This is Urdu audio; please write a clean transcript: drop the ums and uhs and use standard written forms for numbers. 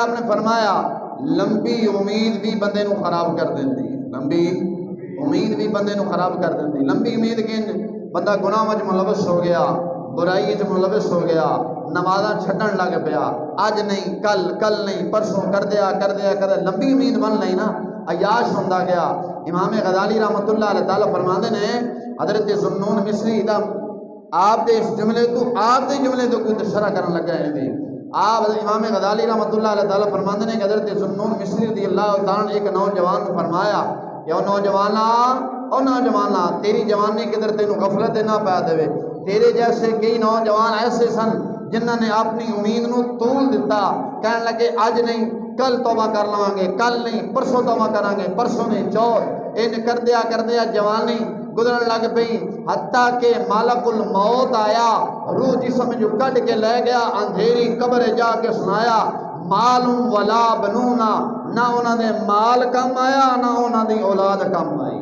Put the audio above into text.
آپ نے فرمایا لمبی امید بھی بندے نو خراب کر دیندی، لمبی امید بھی بندے نو خراب کر دیندی۔ لمبی امید کہ بندہ گناہ وچ ملوث ہو گیا، برائی وچ ملوث ہو گیا، نمازاں چھڈن لگ پیا، اج نہیں کل نہیں پرسوں کر دیا لمبی امید بن لئی نا، عیاش ہوندا گیا۔ امام غزالی رحمۃ اللہ علیہ تعالی فرماندے نے حضرت ذوالنون مصری دا آپ دے اس جملے تو کوئی شرح کرن لگا ہے دی آپ امام غزالی رحمۃ اللہ علیہ تعالی فرماندے نے کہ حضرت ذوالنون مصری رضی اللہ تعالیٰ نے ایک نوجوان کو فرمایا کہ او نوجوانا تیری جوانی کدھر تینوں غفلت نہ پا دے، تیرے جیسے کئی نوجوان ایسے سن جنہاں نے اپنی امید نو طول دیتا، کہنے لگے اج نہیں کل توبہ کر لواں گے، کل نہیں پرسوں توبہ کریں گے، پرسوں نہیں چوتھ، ان کر دیا جوانی گزرن لگ پئی، حتیٰ کہ مالک الموت آیا، روح جسم جو کٹ کے لے گیا، اندھیری قبر جا کے سنایا مال ولا بنونا، نہ انہاں نے مال کم آیا نہ انہاں دی اولاد کم آئی۔